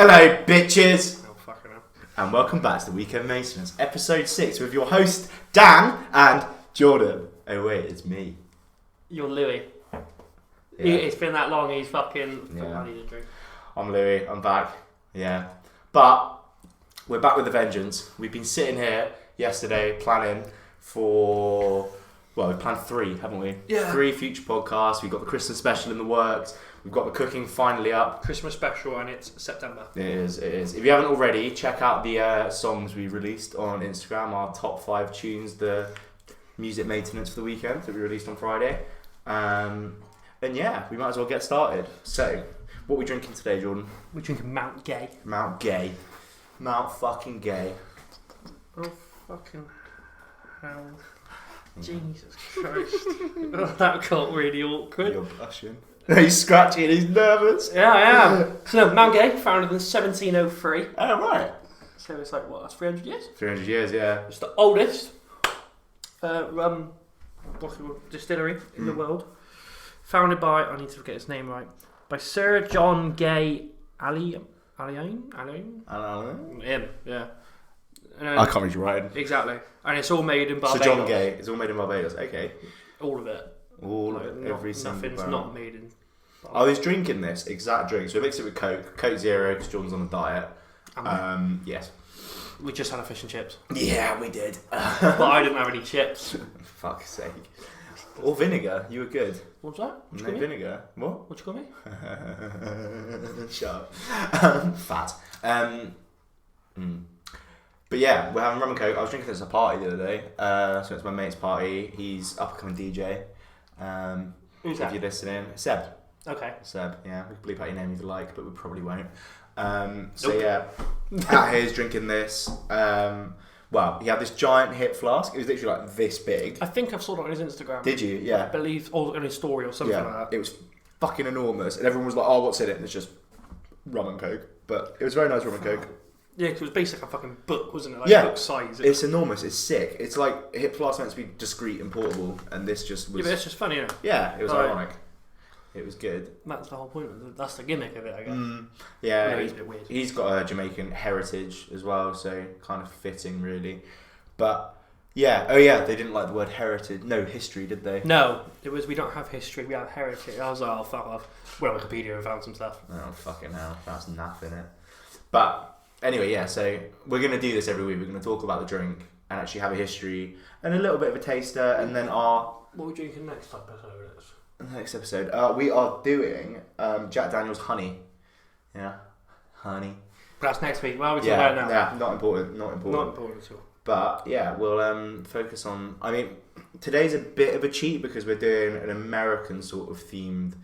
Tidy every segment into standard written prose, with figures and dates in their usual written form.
Hello, bitches! Oh, fucking hell. And welcome back to the Weekend Maintenance, episode 6, with your host, Dan and Jordan. Oh, wait, it's me. You're Louis. Yeah. It's been that long, he's fucking... Yeah. I need a drink. I'm Louis, I'm back. Yeah. But we're back with a vengeance. We've been sitting here yesterday planning for... Well, we've planned 3, haven't we? Yeah. 3 future podcasts. We've got the Christmas special in the works. We've got the cooking finally up. Christmas special and it's September. It is. If you haven't already, check out the songs we released on Instagram, our top 5 tunes, the music maintenance for the weekend that we released on Friday. And yeah, we might as well get started. So, what are we drinking today, Jordan? We're drinking Mount Gay. Mount Gay. Mount fucking Gay. Oh, fucking hell. Jesus Christ. Oh, that got really awkward. You're blushing. He's scratching, he's nervous. Yeah, I am. So, Mount Gay, founded in 1703. Oh, right. So it's like, what, that's 300 years? 300 years, yeah. It's the oldest rum distillery in the world. Founded by, I need to get his name right, by Sir John Gay Allione? Him, yeah. I can't read your writing. Exactly. And it's all made in Barbados. So John Gay, it's all made in Barbados, okay. All of it. Every single nothing's barrel. not made in Barbados. I was drinking this exact drink, so I mixed it with Coke Zero, because Jordan's on a diet. Yes. We just had a fish and chips. Yeah, we did. But I didn't have any chips. Fuck's sake. Or vinegar, you were good. What was that? What you No call me? vinegar. What? What you call me? Shut up. Fat. But yeah, we're having rum and coke. I was drinking this at a party the other day. So it's my mate's party. He's up-and-coming DJ. Who's if that? you're listening. Seb. Okay. Seb, yeah. We can bleep out your name if you like, but we probably won't. Nope. Yeah, out here's drinking this. Well, he had this giant hip flask. It was literally like this big. I think I've saw it on his Instagram. Did you? Yeah. I believe, or on his story or something like that. It was fucking enormous. And everyone was like, oh, what's in it? And it's just rum and coke. But it was very nice rum and coke. Yeah, because it was basically like a fucking book, wasn't it? Like Yeah. book size. It's enormous. It's sick. It's like hip flask meant to be discreet and portable. And this just was... Yeah, but it's just funny, isn't it? Yeah, it was Right. ironic. It was good. That's the whole point of it. That's the gimmick of it, I guess. Yeah, He's a bit weird. he's got a Jamaican heritage as well, so kind of fitting, really. But yeah, they didn't like the word heritage. No, history, did they? No, it was we don't have history, we have heritage. I was like, oh, fuck off. Went on Wikipedia and found some stuff. Oh, fucking hell, that's naff in it. But anyway, yeah. So we're gonna do this every week. We're gonna talk about the drink and actually have a history and a little bit of a taster, and then our What are we drinking next episode? next episode. We are doing Jack Daniel's honey. Yeah, honey. That's next week. Well, we're talking about it now. Yeah, not important. Not important at all. But yeah, we'll focus on. I mean, today's a bit of a cheat because we're doing an American sort of themed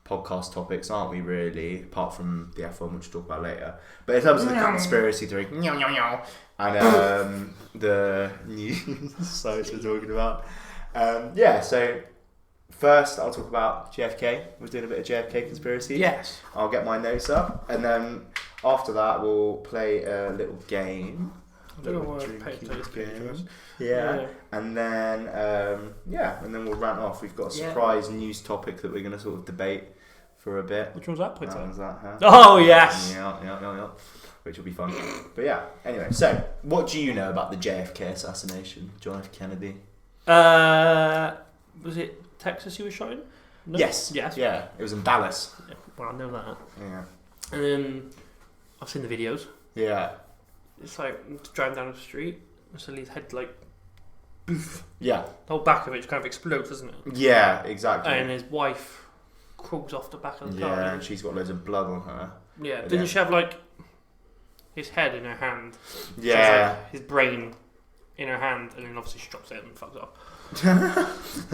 podcast topics, aren't we? Really, apart from the F1, which we'll talk about later. But in terms of the conspiracy theory, and the news sites we're talking about, yeah. So first, I'll talk about JFK. We're doing a bit of JFK conspiracy. Yes. I'll get my notes up, and then after that, we'll play a little game. I don't know why I paid to Yeah, and then and then we'll rant off. We've got a surprise news topic that we're going to sort of debate for a bit. Which one's that? That one's that, huh? Oh yes. Yeah. Which will be fun. But yeah. Anyway, so what do you know about the JFK assassination, John F. Kennedy? Was it Texas he was shot in? No? Yes. Yes. Yeah. It was in Dallas. Yeah, well, I know that. Yeah. I've seen the videos. Yeah. It's like driving down the street, and suddenly his head like, boof. Yeah. The whole back of it just kind of explodes, doesn't it? Yeah. Exactly. And his wife crawls off the back of the car. Yeah, and she's got loads of blood on her. Yeah. Didn't she have like his head in her hand? Yeah. Like, his brain in her hand, and then obviously she drops it and fucks off.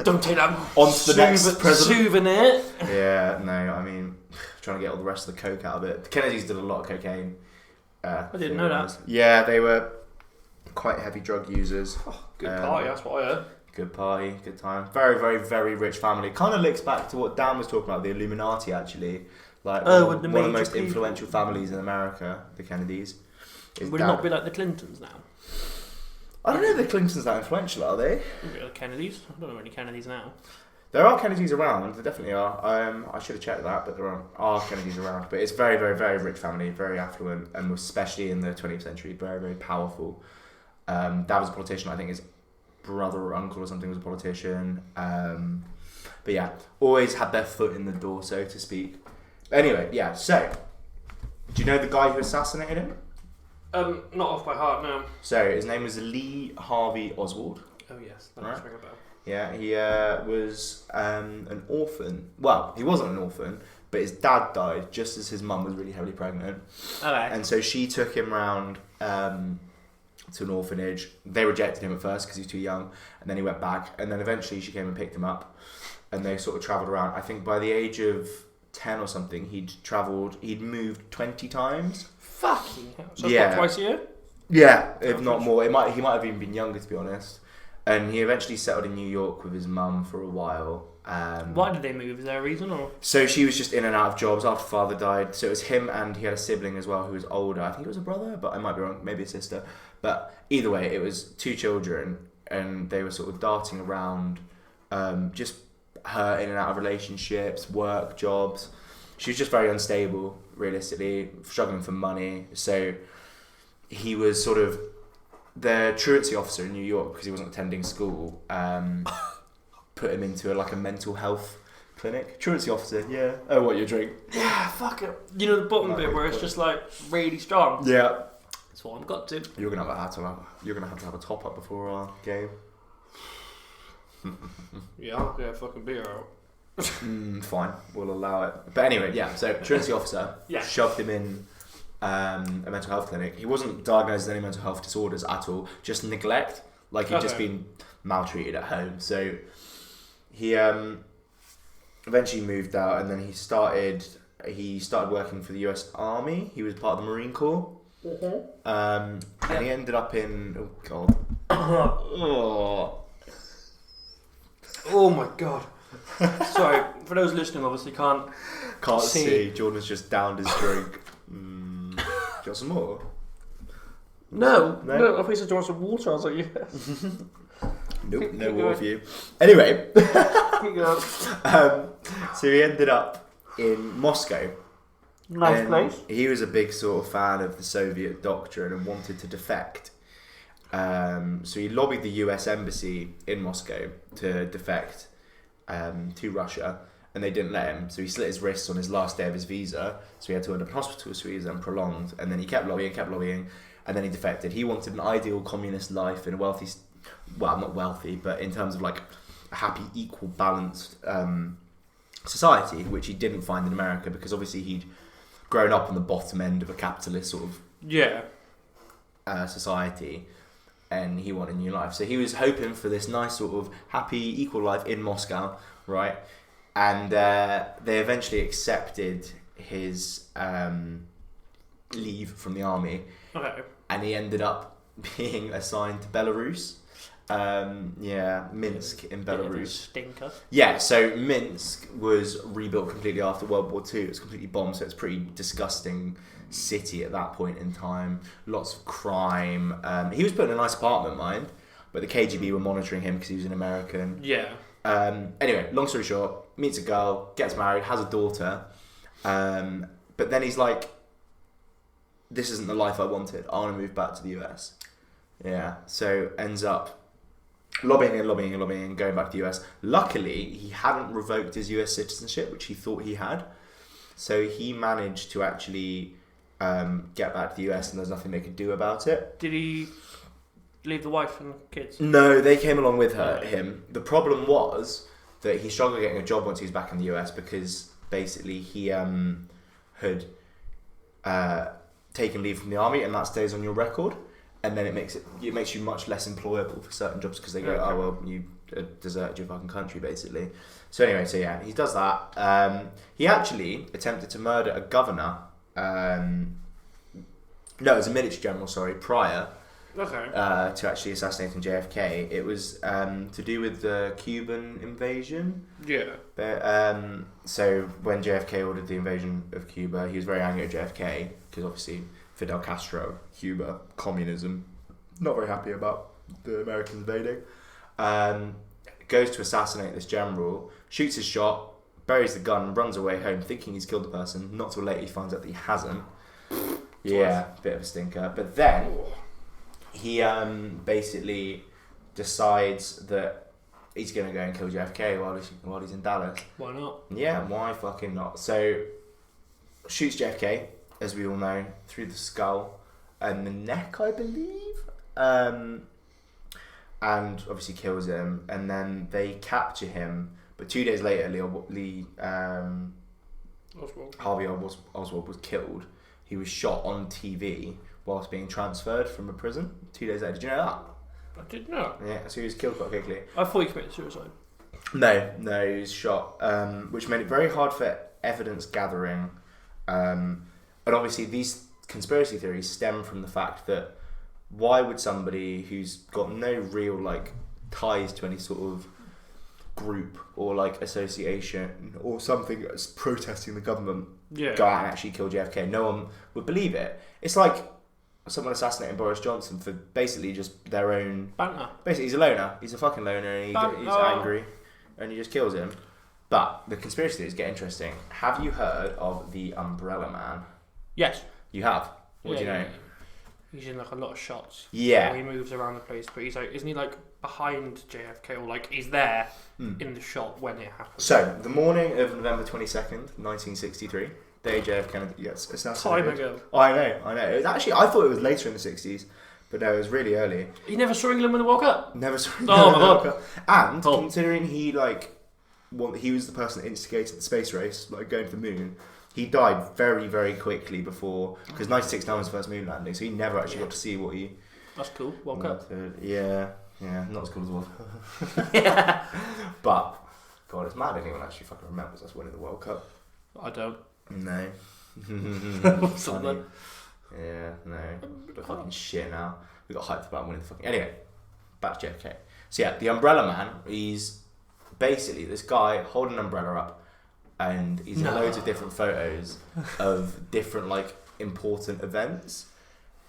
Don't take that on to the next president. Souvenir. Yeah, no, I mean, trying to get all the rest of the coke out of it. The Kennedys did a lot of cocaine. I didn't know that. Yeah, they were quite heavy drug users. Oh, good party, that's what I heard. Good party, good time. Very, very, very rich family. Kind of links back to what Dan was talking about, the Illuminati, actually. Like one of the most influential families in America, the Kennedys. Would it not be like the Clintons now? I don't know if the Clintons that influential, are they? The Kennedys. I don't know any Kennedys now. There are Kennedys around. There definitely are. I should have checked that, but there are Kennedys around. But it's very, very, very rich family, very affluent, and especially in the 20th century, very, very powerful. Dad was a politician. I think his brother or uncle or something was a politician. But yeah, always had their foot in the door, so to speak. Anyway, yeah. So, do you know the guy who assassinated him? Not off by heart, no. So his name was Lee Harvey Oswald. Oh yes, that does ring a bell. Yeah, he was an orphan. Well, he wasn't an orphan, but his dad died just as his mum was really heavily pregnant. Okay. And so she took him round to an orphanage. They rejected him at first because he was too young, and then he went back. And then eventually she came and picked him up, and they sort of travelled around. I think by the age of 10 or something, he'd moved 20 times. Fucking hell. So Yeah. it's not twice a year? Yeah, if not more. He might have even been younger, to be honest. And he eventually settled in New York with his mum for a while. Why did they move? Is there a reason, or? So she was just in and out of jobs after father died. So it was him, and he had a sibling as well who was older. I think it was a brother, but I might be wrong. Maybe a sister. But either way, it was 2 children, and they were sort of darting around, just her in and out of relationships, work, jobs. She was just very unstable, realistically, struggling for money. So he was sort of the truancy officer in New York, because he wasn't attending school, put him into a mental health clinic. Truancy officer, yeah. Oh, what, your drink? Yeah, fuck it. You know the bottom bit where it's just like really strong? Yeah. That's what I've got to. You're gonna have to have a top up before our game. Yeah, I'll get a fucking beer out. Fine, we'll allow it. But anyway, yeah. So truancy officer shoved him in a mental health clinic. He wasn't diagnosed with any mental health disorders at all, just neglect. Like he'd just been maltreated at home. So he eventually moved out, and then he started working for the US Army. He was part of the Marine Corps. And he ended up in Oh my god. Sorry, for those listening, obviously can't see. Jordan's just downed his drink. Do you want some more? No. I think you want some water. I was like, yes. Nope, no water for you. Anyway, Keep going. so he ended up in Moscow. Nice place. He was a big sort of fan of the Soviet doctrine and wanted to defect. So he lobbied the US embassy in Moscow to defect to Russia, and they didn't let him. So he slit his wrists on his last day of his visa, so he had to end up in hospital, so he was then prolonged. And then he kept lobbying, and then he defected. He wanted an ideal communist life in a wealthy, well, not wealthy, but in terms of like a happy, equal, balanced society, which he didn't find in America, because obviously he'd grown up on the bottom end of a capitalist sort of society, and he wanted a new life. So he was hoping for this nice sort of happy, equal life in Moscow, right? And they eventually accepted his leave from the army. Okay. And he ended up being assigned to Belarus. Minsk in Belarus. Stinker. Yeah, so Minsk was rebuilt completely after World War II. It was completely bombed, so it's a pretty disgusting city at that point in time. Lots of crime. He was put in a nice apartment, mind, but the KGB were monitoring him because he was an American. Yeah. Anyway, long story short, meets a girl, gets married, has a daughter, but then he's like, this isn't the life I wanted. I want to move back to the US. Yeah, so ends up lobbying, going back to the US. Luckily, he hadn't revoked his US citizenship, which he thought he had. So he managed to actually get back to the US, and there's nothing they could do about it. Did he leave the wife and kids? No, they came along with him. The problem was that he struggled getting a job once he was back in the US, because basically he had taken leave from the army, and that stays on your record. And then it makes you much less employable for certain jobs, because they go, oh well, you deserted your fucking country, basically. So anyway, he does that. He actually attempted to murder a governor. No, it was a military general. Sorry, prior. Okay. To actually assassinating JFK. It was to do with the Cuban invasion. Yeah. But so when JFK ordered the invasion of Cuba, he was very angry at JFK, because obviously Fidel Castro, Cuba, communism, not very happy about the Americans invading. goes to assassinate this general, shoots his shot, buries the gun, runs away home thinking he's killed the person. Not till later he finds out that he hasn't. Yeah, bit of a stinker. But then he basically decides that he's going to go and kill JFK while he's in Dallas. Why not? Yeah, why fucking not? So, shoots JFK, as we all know, through the skull and the neck, I believe. And obviously kills him. And then they capture him. But 2 days later, Harvey Oswald was killed. He was shot on TV whilst being transferred from a prison 2 days later. Did you know that? I didn't know. Yeah, so he was killed quite quickly. I thought he committed suicide. No, he was shot, which made it very hard for evidence gathering. And obviously these conspiracy theories stem from the fact that why would somebody who's got no real ties to any sort of group or association or something that's protesting the government go out and actually kill JFK? No one would believe it. It's like someone assassinating Boris Johnson for basically just their own banter. Basically, he's a loner. He's a fucking loner, and he's angry, and he just kills him. But the conspiracy theories get interesting. Have you heard of the Umbrella Man? Yes. You have. What do you know? Yeah. He's in a lot of shots. Yeah. He moves around the place, but he's isn't he behind JFK or he's there in the shot when it happens? So the morning of November 22nd, 1963. Day JFK Kennedy gets assassinated. Time ago. I know. It was actually, I thought it was later in the 60s, but no, it was really early. He never saw England when they woke up? Never saw England when they woke up. And Oh. considering he was the person that instigated the space race, going to the moon, he died very, very quickly before, because 96 was the first moon landing, so he never actually got to see what he... That's cool. Woke up. Yeah, not as cool as well. Yeah. But, God, it's mad anyone actually fucking remembers us winning the World Cup. I don't. No. Something. Yeah, no. We're fucking shit now. We got hyped about winning the fucking... Anyway, back to JFK. So yeah, the Umbrella Man, he's basically this guy holding an umbrella up, and he's in loads of different photos of different important events.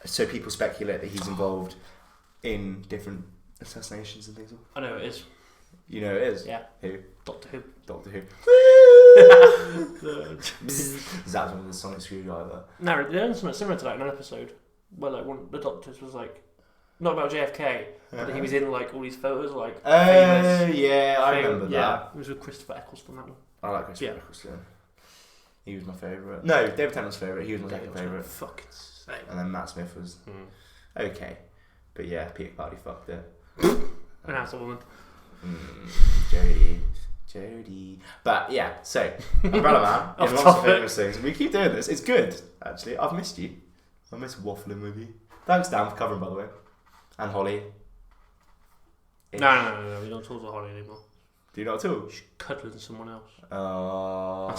So people speculate that he's involved in different assassinations and things. I know it is. You know it is? Yeah. Who? Doctor Who. Doctor Who. That's one with the sonic screwdriver. No, they done something similar to that in an episode where one of the doctors was not about JFK, but he was in all these photos famous. Yeah, I remember that. Yeah, it was with Christopher Eccleston, that one. I like Christopher Eccleston. He was my favourite. No, David Tennant's favourite. He was my second favourite. Fucking same. And then Matt Smith was okay, but yeah, Peter Capaldi fucked it. An asshole woman. Jodie. But yeah, so Umbrella Man is one of the famous things. We keep doing this. It's good, actually. I've missed you. I miss waffling with you. Thanks, Dan, for covering, by the way. And Holly. No. We don't talk to Holly anymore. Do you not at all? She's cuddling someone else. Oh.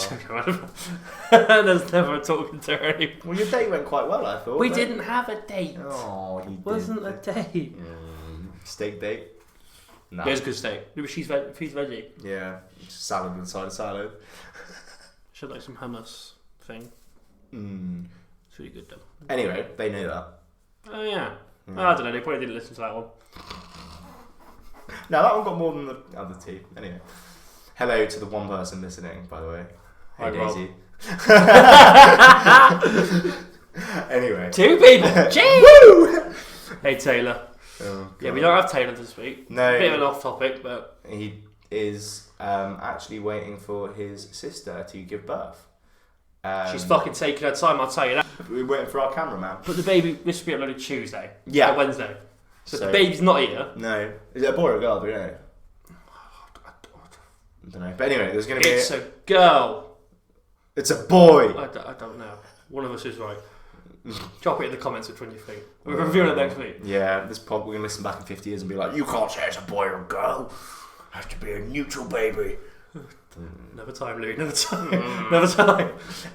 There's never talking to her anymore. Well, your date went quite well, I thought. We didn't have a date. Oh, you Wasn't a date. Steak date? No. It was a good steak. She's veggie. Yeah, salad inside a salad. She had some hummus thing. It's really good though. Anyway, they knew that. Oh yeah. I don't know, they probably didn't listen to that one. No, that one got more than the other two. Anyway. Hello to the one person listening, by the way. Hey, Daisy. Anyway. 2 people! Jeez! Hey Taylor. Oh, yeah, we don't have Taylor this week. No. A bit of an off topic, but... He is actually waiting for his sister to give birth. She's fucking taking her time, I'll tell you that. We're waiting for our cameraman. But the baby, this will be uploaded Tuesday. Yeah. Wednesday. So the baby's not here. No. Is it a boy or a girl? Do we know? I don't know. But anyway, there's going to be... It's a girl. It's a boy. I don't know. One of us is right. Drop it in the comments which one you think. We're reviewing it next week. Yeah, this pod we're going to listen back in 50 years and be like, you can't say it's a boy or a girl. It has to be a neutral baby. Never time, Louis. Never time. Never time.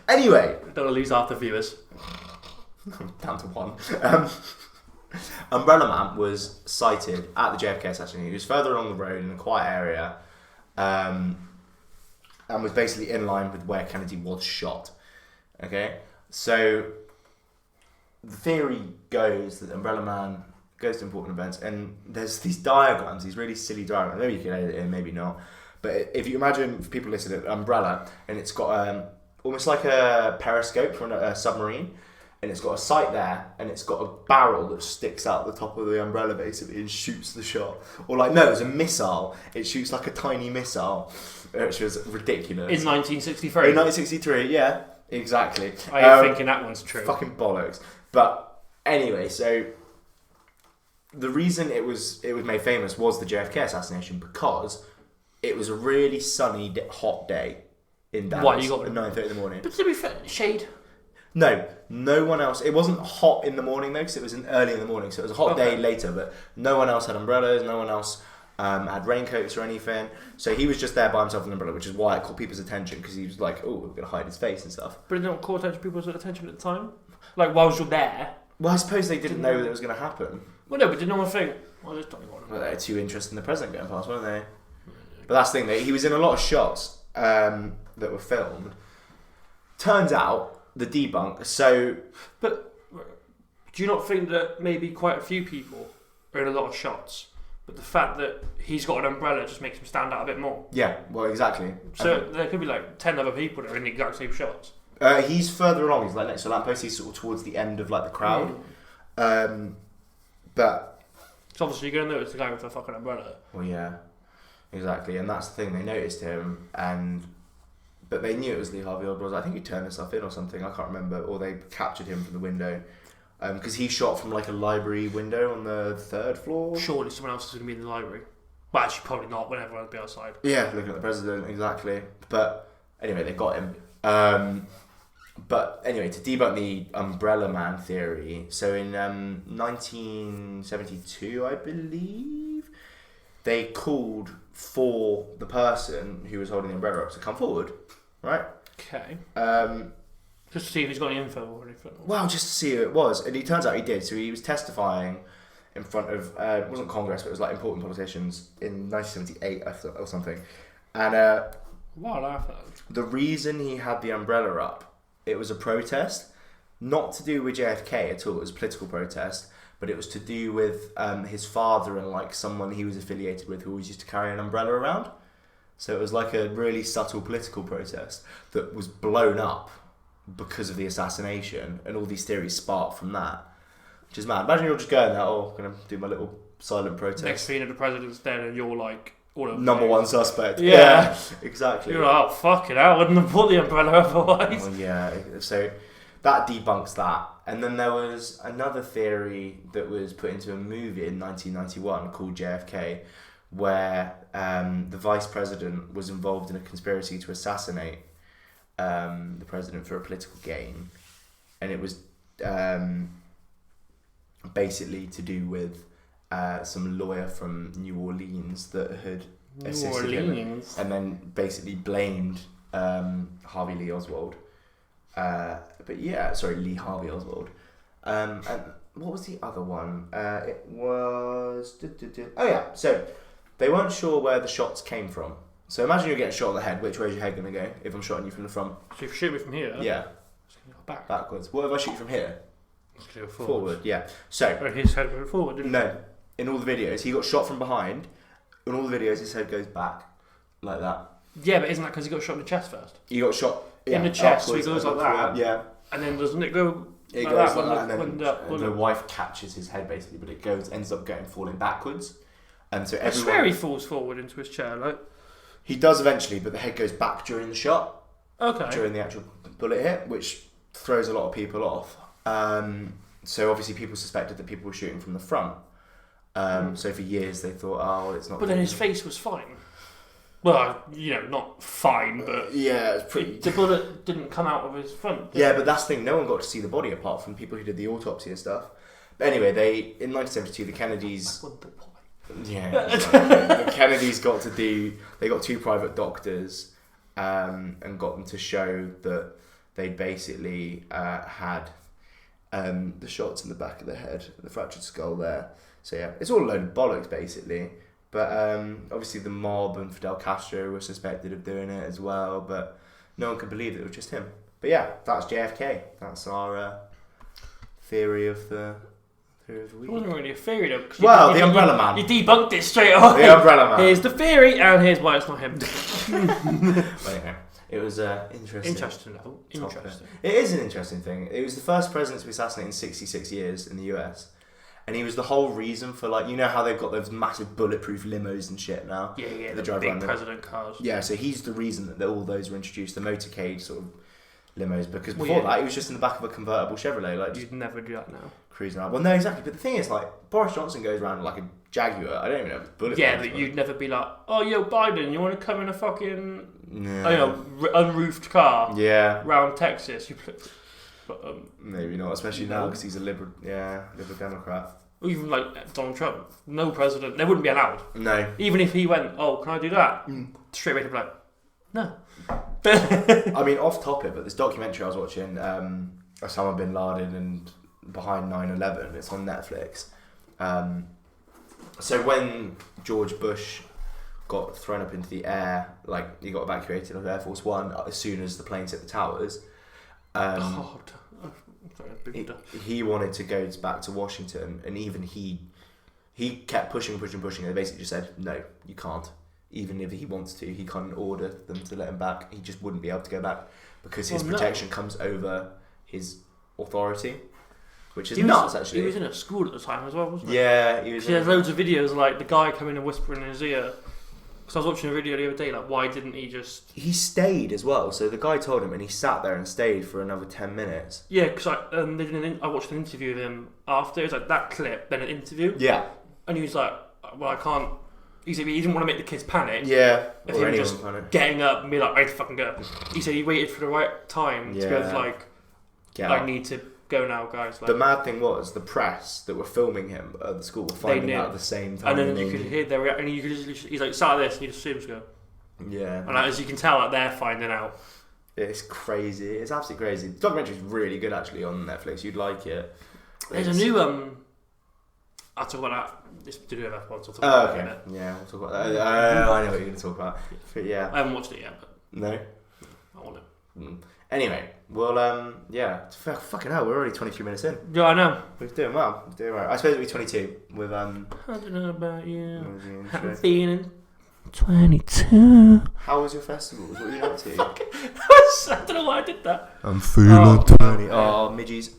Anyway. Don't want to lose half the viewers. Down to 1. Umbrella Man was sighted at the JFK assassination. He was further along the road in a quiet area, and was basically in line with where Kennedy was shot. Okay, so the theory goes that Umbrella Man goes to important events, and there's these diagrams, these really silly diagrams. Maybe you can edit it in, maybe not. But if you imagine, for people listening, an umbrella, and it's got almost like a periscope from a submarine, and it's got a sight there, and it's got a barrel that sticks out the top of the umbrella basically and shoots the shot. Or like, no, it's a missile. It shoots like a tiny missile, which was ridiculous. In 1963? In 1963, yeah, exactly. I am thinking that one's true. Fucking bollocks. But anyway, so the reason it was made famous was the JFK assassination, because it was a really sunny, hot day in Dallas. What, you got at 9:30 in the morning. But to be fair, shade. No one else. It wasn't hot in the morning though, because it was early in the morning, so it was a hot day later. But no one else had umbrellas. No one else had raincoats or anything. So he was just there by himself with an umbrella, which is why it caught people's attention, because he was like, "Oh, we're gonna hide his face and stuff." But it didn't call people's attention at the time. Like, whilst you're there. Well, I suppose they didn't know that it was going to happen. Well, no, but did no one think, well, there's nothing on Well, they're too interested in the president going past, weren't they? But that's the thing, he was in a lot of shots that were filmed. Turns out, the debunk, so... But do you not think that maybe quite a few people are in a lot of shots, but the fact that he's got an umbrella just makes him stand out a bit more? Yeah, well, exactly. So there could be like 10 other people that are in the exact same shots. He's further along, he's like next to a lamppost, he's sort of towards the end of like the crowd. But... So obviously you're going to notice the guy with the fucking umbrella. Well, yeah, exactly, and that's the thing, they noticed him, but they knew it was Lee Harvey Oswald. I think he turned himself in or something, I can't remember, or they captured him from the window. Because he shot from like a library window on the 3rd floor. Surely someone else is going to be in the library. Well, actually probably not, when everyone will be outside. Yeah, looking at the president, exactly. But anyway, they got him. But anyway, to debunk the Umbrella Man theory, so in 1972, I believe, they called for the person who was holding the umbrella up to come forward, right? Okay. Just to see if he's got any info or anything. Well, just to see who it was. And it turns out he did. So he was testifying in front of, it wasn't Congress, but it was like important politicians in 1978 or something. And the reason he had the umbrella up, it was a protest, not to do with JFK at all. It was a political protest, but it was to do with his father and like someone he was affiliated with who always used to carry an umbrella around. So it was like a really subtle political protest that was blown up because of the assassination, and all these theories sparked from that, which is mad. Imagine you're just going there, I'm going to do my little silent protest. Next thing you know, the president's dead and you're like... Number one suspect. Yeah. Exactly. You're like, oh, fucking hell, I wouldn't have bought the umbrella otherwise. Well, yeah, so that debunks that. And then there was another theory that was put into a movie in 1991 called JFK, where the vice president was involved in a conspiracy to assassinate the president for a political gain, and it was basically to do with some lawyer from New Orleans that had assisted him, and then basically blamed Harvey Lee Oswald. Lee Harvey Oswald. And what was the other one? It was... so they weren't sure where the shots came from. So imagine you're getting shot on the head. Which way is your head going to go if I'm shooting you from the front? So if you shoot me from here... Yeah. It's going to go back. Backwards. What if I shoot you from here? It's going to go Forward, yeah. So... Or his head went forward, didn't No. In all the videos, he got shot from behind. In all the videos, his head goes back. Like that. Yeah, but isn't that because he got shot in the chest first? He got shot... in the chest, so he goes like that. Yeah. And then doesn't it go... It like goes that like that, and then the wife catches his head basically, but it ends up falling backwards. And so I swear he falls forward into his chair, like... He does eventually, but the head goes back during the shot. Okay. During the actual bullet hit, which throws a lot of people off. So obviously people suspected that people were shooting from the front. So for years they thought, oh, well, it's not... But then his face was fine. Well, not fine, but... yeah, it's pretty... The bullet didn't come out of his front. Yeah, but that's the thing, no one got to see the body apart from people who did the autopsy and stuff. But anyway, in 1972, the Kennedys... Yeah, the Kennedys got 2 private doctors and got them to show that they basically had the shots in the back of the head, the fractured skull there. So yeah, it's all a load of bollocks basically. But obviously the mob and Fidel Castro were suspected of doing it as well, but no one could believe that it was just him. But yeah, that's JFK. That's our theory of the Theory of the It week. wasn't really a theory though. Well, the Umbrella Man. You debunked it straight away. The Umbrella Man. Here's the theory, and here's why it's not him. But anyway, it was interesting. Interesting though. Interesting. It is an interesting thing. It was the first president to be assassinated in 66 years in the US. And he was the whole reason for, like, you know how they've got those massive bulletproof limos and shit now? Yeah, the the big president cars. Yeah, so he's the reason that all those were introduced, the motorcade sort of limos, because before that he was just in the back of a convertible Chevrolet, like you'd never do that now. Cruising around. Well, no, exactly. But the thing is, like, Boris Johnson goes around like a Jaguar. I don't even know if it's bulletproof. Yeah, but you'd never be like, oh, yo, Biden, you want to come in a fucking, no. unroofed car Yeah. round Texas? But, maybe not, especially now because he's a liberal Democrat. or even like Donald Trump, no president, they wouldn't be allowed. No. Even if he went, oh, can I do that? Straight away, they'd be like, no. I mean, off topic, but this documentary I was watching, Osama bin Laden and Behind 9/11, it's on Netflix. So when George Bush got thrown up into the air, like he got evacuated off Air Force One as soon as the planes hit the towers. He wanted to go back to Washington, and even he kept pushing, and they basically just said, no, you can't. Even if he wants to, he can't order them to let him back. He just wouldn't be able to go back because his protection comes over his authority, which is nuts, actually. He was in a school at the time as well, wasn't he? Yeah, he was. He has loads of videos like the guy coming and whispering in his ear. Because I was watching a video the other day, like, why didn't he just... He stayed as well, so the guy told him, and he sat there and stayed for another 10 minutes. Yeah, because I watched an interview with him after. It was like that clip, then an interview. Yeah. And he was like, well, I can't... He said he didn't want to make the kids panic. Yeah. If he was just getting up and be like, I need to fucking go. He said he waited for the right time to be able to, like, I need to go now, guys. Like, the mad thing was, the press that were filming him at the school were finding out at the same time. And then you could hear their reaction, and you could just, he's like, sat like this, and you just see him just go. Yeah. And like, as you can tell, like, they're finding out. It's crazy. It's absolutely crazy. The documentary's really good, actually, on Netflix. You'd like it. There's a new, I'll talk about that. It's to do with F1, so I'll talk about that in a minute. Yeah, we'll talk about that. I know what you're going to talk about. But yeah. I haven't watched it yet, but... No? I want it. Anyway, well, yeah. Fucking hell, we're already 23 minutes in. Yeah, I know. We're doing well. I suppose it'll be 22 with, I don't know about you. I'm feeling 22. How was your festival? What were you up to? I don't know why I did that. I'm feeling 20. Oh, midgies.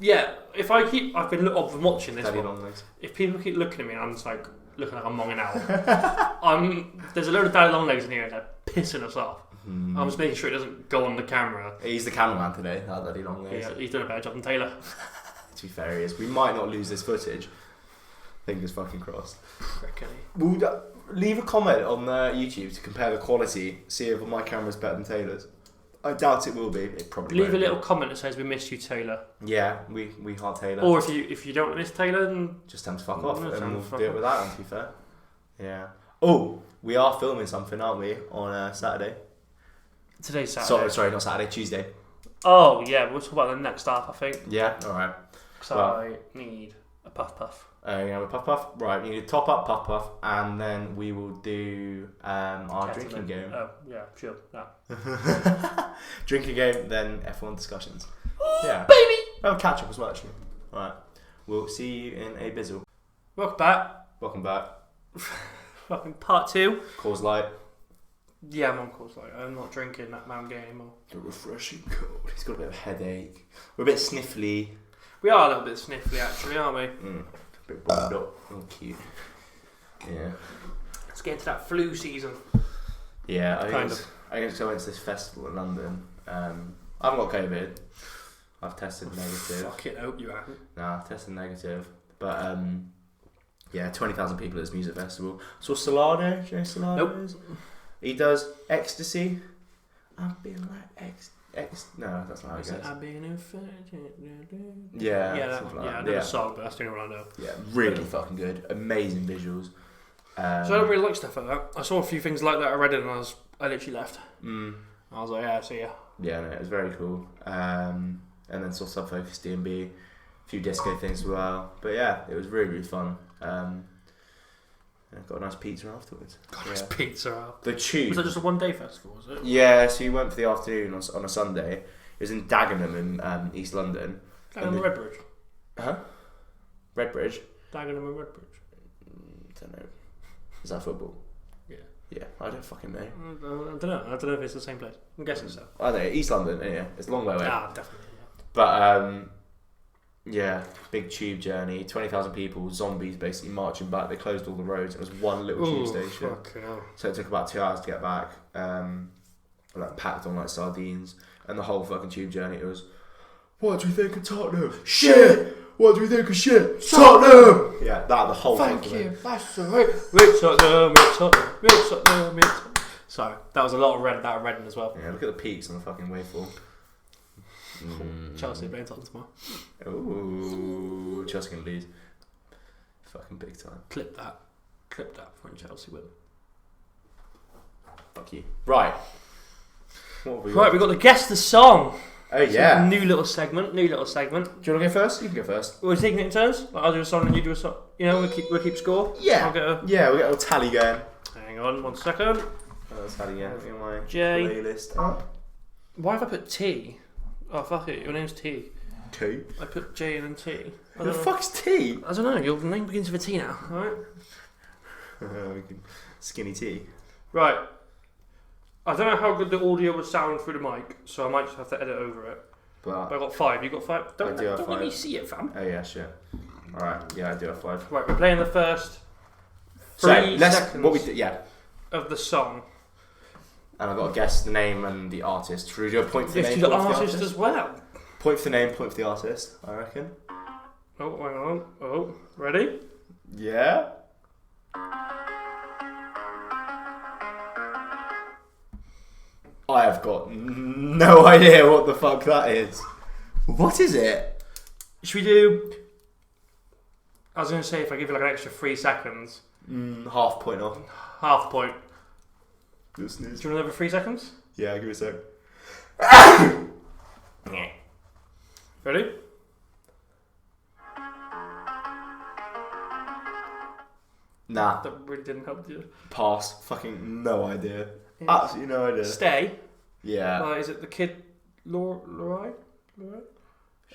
Yeah, if I can look up from watching this Daddy one. long legs. If people keep looking at me and I'm just like looking like I'm monging out, there's a load of daddy long legs in here and they're pissing us off. I'm just making sure it doesn't go on the camera. He's the cameraman today, that Daddy long legs. Yeah, he's doing a better job than Taylor. To be fair, he is. We might not lose this footage. Fingers fucking crossed. We'll leave a comment on YouTube to compare the quality, see if my camera's better than Taylor's. I doubt it will be. It probably leave a little comment that says we miss you, Taylor. Yeah, we heart Taylor. Or if you don't miss Taylor, then just tell him to fuck off, and we'll do it without him. To be fair, yeah. Oh, we are filming something, aren't we, on Saturday? Today's Saturday. Sorry, not Saturday. Tuesday. Oh yeah, we'll talk about the next half, I think. Yeah. All right. So I need a puff. Yeah, with puff. Right, you need to top up puff, and then we will do our drinking game. Oh yeah, sure. Yeah. Drinking game, then F1 discussions. Yeah, baby. We'll catch up as well, actually. All right, we'll see you in a bizzle. Welcome back. Fucking part 2. Cause Light. Yeah, I'm on Coors Light. I'm not drinking that Mount Gay anymore. The refreshing cold. He's got a bit of a headache. We're a bit sniffly. We are a little bit sniffly, actually, aren't we? A bit bummed up. Oh, cute. Yeah. Let's get into that flu season. Yeah, I went to this festival in London. I haven't got COVID. I've tested negative. Fucking hope you haven't. Nah, I've tested negative. But yeah, 20,000 people at this music festival. Saw Solano. Do you know Solano is? He does Ecstasy. I've been like no, that's not how it goes. I've been infected. Yeah, I know the song, but that's the only one I know. Yeah, really fucking good. Amazing visuals. So I don't really like stuff like that. I saw a few things like that at Reading and I literally left. I was like, yeah, see ya. Yeah, no, it was very cool. And then saw Subfocus D&B, a few disco things as well. But yeah, it was really, really fun. Got a nice pizza afterwards. Nice pizza afterwards. The Tube. Was that just a one-day festival, was it? Yeah, so you went for the afternoon on a Sunday. It was in Dagenham in East London. Dagenham Redbridge? Huh? Redbridge. Dagenham and Redbridge. Don't know. Is that football? Yeah. Yeah, I don't fucking know. I don't know. I don't know if it's the same place. I'm guessing so. I don't know. East London, yeah. It's a long way away. Ah, definitely. Yeah. But, yeah, big tube journey, 20,000 people, zombies basically marching back. They closed all the roads. It was one little tube station. Fucking hell. So it took about 2 hours to get back. Like packed on like sardines. And the whole fucking tube journey, it was, what do we think of Tottenham? Shit! What do we think of shit? Tottenham! Yeah, the whole thing. Thank you. That's right. Rich Tottenham, Rich Tottenham, Rich Tottenham, Rich Tottenham. Sorry, that was a lot of Reading as well. Yeah, look at the peaks on the fucking waveform. Chelsea playing Tottenham tomorrow. Ooh, Chelsea can lose. Fucking big time. Clip that for when Chelsea win. Fuck you. Right. What have we Right, we've got the Guess the Song. Oh yeah. New little segment. Do you want to go first? You can go first. We're taking it in turns. Like, I'll do a song and you do a song. You know, we'll keep score. Yeah. I'll get a... Yeah, we'll get a little tally going. Hang on 1 second. Tally going in my J. playlist up. Why have I put T? Oh, fuck it. Your name's T. T? I put J and then T. Who the fuck's T? I don't know. Your name begins with a T now. Alright? Skinny T. Right. I don't know how good the audio would sound through the mic, so I might just have to edit over it. But I got 5. You got 5? Don't have let me 5. see it, fam. Oh yeah, shit. Alright, yeah, I do have 5. Right, we're playing the first So, 3 seconds yeah. of the song. And I've got to guess the name and the artist. Should we do a point for the Yes, name, to the point for the artist artist? as well. Point for the name, point for the artist, I reckon. Oh, hang on. Oh, ready? Yeah? I have got no idea what the fuck that is. What is it? Should we do... I was going to say if I give you like an extra 3 seconds. Half point off. Half point. Good snooze. Do you want another 3 seconds? Yeah, give me a sec. Ready? Nah. That really didn't help you. Pass. Fucking no idea. Yes. Absolutely no idea. Stay. Yeah. Is it the kid Leroy?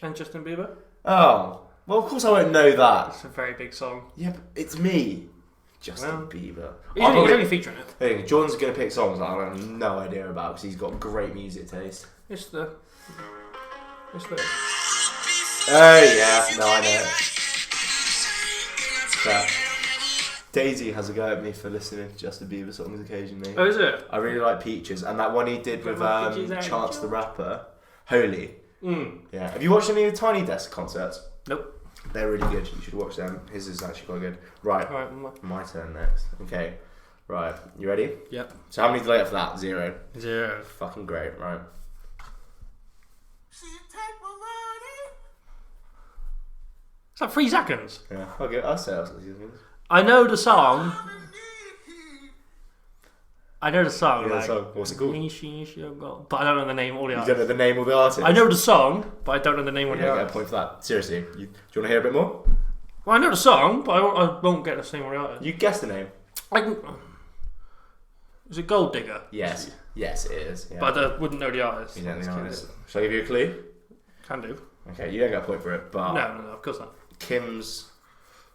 And Justin Bieber? Oh. Well, of course I won't know that. It's a very big song. Yeah, but it's me. Justin Bieber. He's only featuring it. Hey, Jordan's going to pick songs that I have no idea about because he's got great music taste. It's the... Oh, yeah. No, I know. So, Daisy has a go at me for listening to Justin Bieber songs occasionally. Oh, is it? I really like Peaches, and that one he did with Chance the Rapper, Holy. Yeah. Have you watched any of the Tiny Desk concerts? Nope. They're really good. You should watch them. His is actually quite good. Right. Alright, my turn next. Okay. Right. You ready? Yep. So how many did I get for that? 0. 0. Fucking great. Right. It's like 3 seconds. Yeah. Okay. I'll say it. I know the song. You know the song. What's it called? But I don't know the name or the You artist. don't know the name or the artist? I know the song, but I don't know the name or the Yeah, get a artist. point for that. Seriously. Do you want to hear a bit more? Well, I know the song, but I won't get the name or the artist. You guess the name. Is it Gold Digger? Yes. Yes, it is. Yeah. But I wouldn't know the artist. You don't know the artist. Shall I give you a clue? Can do. Okay, you don't get a point for it, but... No, of course not. Kim's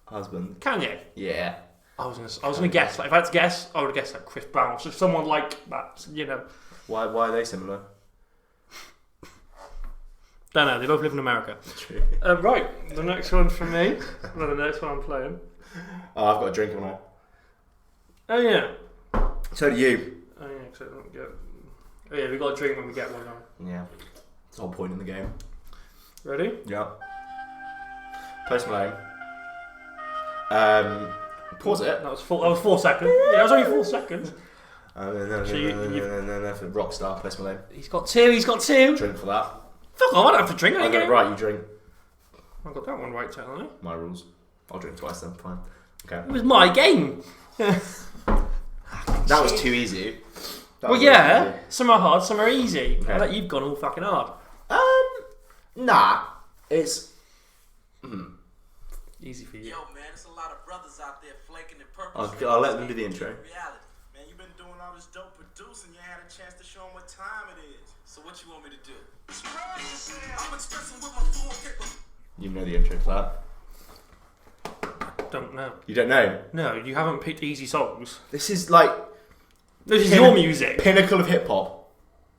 husband. Kanye. Yeah. I was gonna guess. Like, if I had to guess, I would have guessed like Chris Brown. So someone like that, you know. Why are they similar? Don't know. They both live in America. True. Right. The next one from me. The next one I'm playing. Oh, I've got a drink, haven't I? Oh yeah. So do you. Oh yeah. So I don't get. Oh yeah. We got a drink when we get one. Yeah. It's the whole point in the game. Ready? Yeah. Post Malone. Pause it. That was 4 seconds. Yeah, that was only 4 seconds. Rockstar, Post Malone. He's got 2. Drink for that. Fuck off! I don't have to drink. I I got it right. You drink. I got that one right, haven't I? My rules. I'll drink twice then. Fine. Okay. It was my game. That was too easy. Well, yeah. Some are hard, some are easy. Okay. I bet you've gone all fucking hard. Nah. It's... Easy for you. Yo, man, there's a lot of brothers out there flaking and purpose. I'll let them do the intro. Reality. Man, you've been doing all this dope producing. You had a chance to show them what time it is. So what you want me to do? I'm expressing with my full paper. You know the intro for that. Don't know. You don't know? No, you haven't picked easy songs. This is like This is your music. pinnacle of hip hop